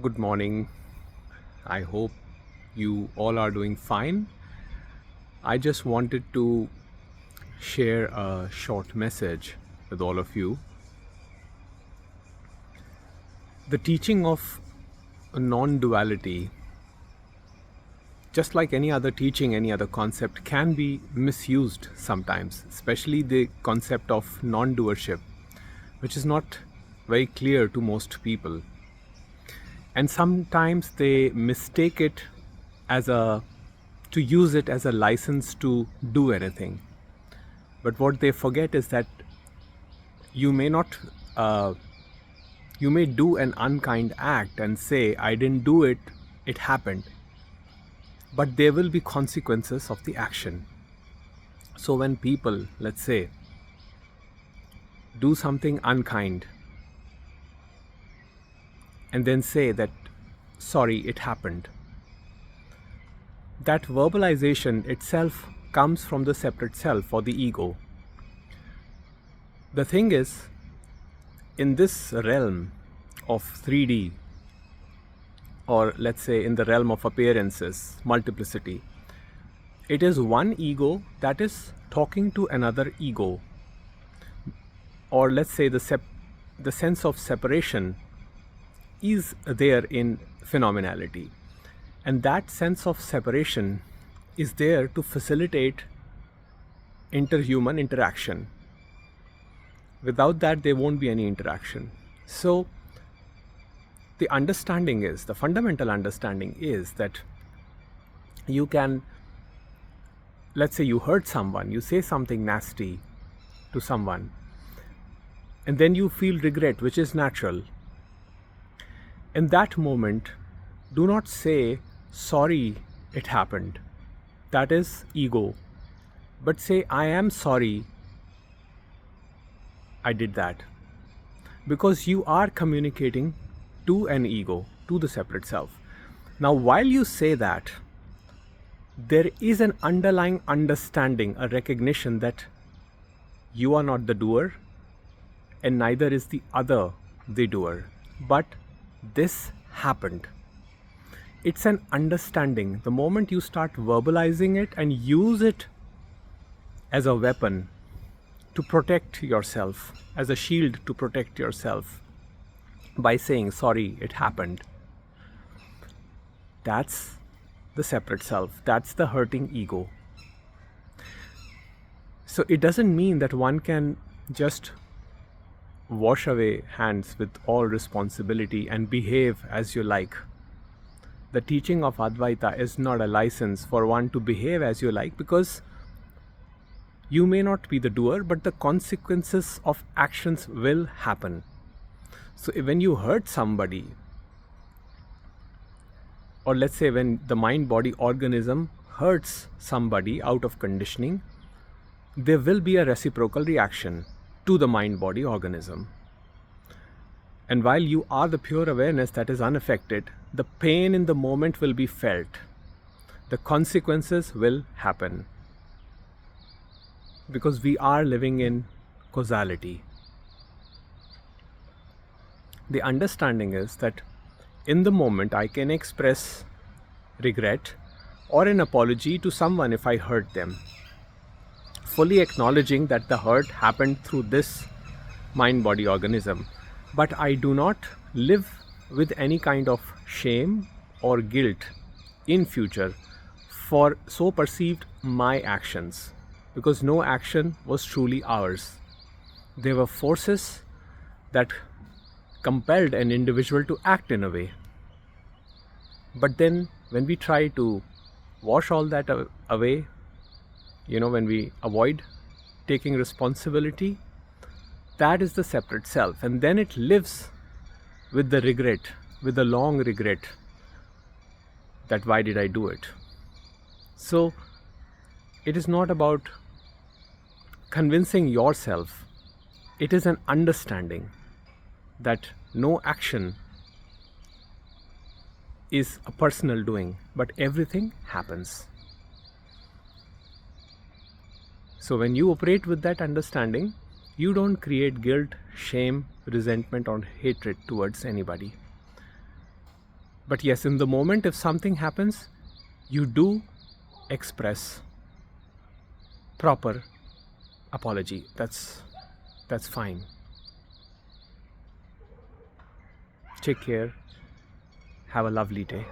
Good morning. I hope you all are doing fine. I just wanted to share a short message with all of you. The teaching of non-duality, just like any other teaching, any other concept, can be misused sometimes, especially the concept of non-doership, which is not very clear to most people. And sometimes they mistake it to use it as a license to do anything. But what they forget is that you may not you may do an unkind act and say, I didn't do it, it happened, but there will be consequences of the action. So when people, let's say, do something unkind and then say that, sorry, it happened, that verbalization itself comes from the separate self or the ego. The thing is, in this realm of 3D, or let's say in the realm of appearances, multiplicity, it is one ego that is talking to another ego. Or let's say the sense of separation is there in phenomenality. And that sense of separation is there to facilitate interhuman interaction. Without that, there won't be any interaction. So the fundamental understanding is that you can, let's say you hurt someone, you say something nasty to someone, and then you feel regret, which is natural. In that moment, do not say, sorry, it happened. That is ego. But say, I am sorry I did that. Because you are communicating to an ego, to the separate self. Now, while you say that, there is an underlying understanding, a recognition that you are not the doer and neither is the other the doer. But this happened. It's an understanding. The moment you start verbalizing it and use it as a weapon to protect yourself, as a shield to protect yourself, by saying, sorry, it happened, that's the separate self. That's the hurting ego. So it doesn't mean that one can just wash away hands with all responsibility and behave as you like. The teaching of Advaita is not a license for one to behave as you like, because you may not be the doer, but the consequences of actions will happen. So when you hurt somebody, or let's say when the mind-body organism hurts somebody out of conditioning, there will be a reciprocal reaction to the mind-body organism. And while you are the pure awareness that is unaffected, the pain in the moment will be felt. The consequences will happen. Because we are living in causality. The understanding is that in the moment I can express regret or an apology to someone if I hurt them, fully acknowledging that the hurt happened through this mind-body organism. But I do not live with any kind of shame or guilt in future for so perceived my actions, because no action was truly ours. There were forces that compelled an individual to act in a way. But then when we try to wash all that away, when we avoid taking responsibility, that is the separate self. And then it lives with the regret, with the long regret, that why did I do it? So it is not about convincing yourself. It is an understanding that no action is a personal doing, but everything happens. So when you operate with that understanding, you don't create guilt, shame, resentment, or hatred towards anybody. But yes, in the moment, if something happens, you do express proper apology. That's fine. Take care. Have a lovely day.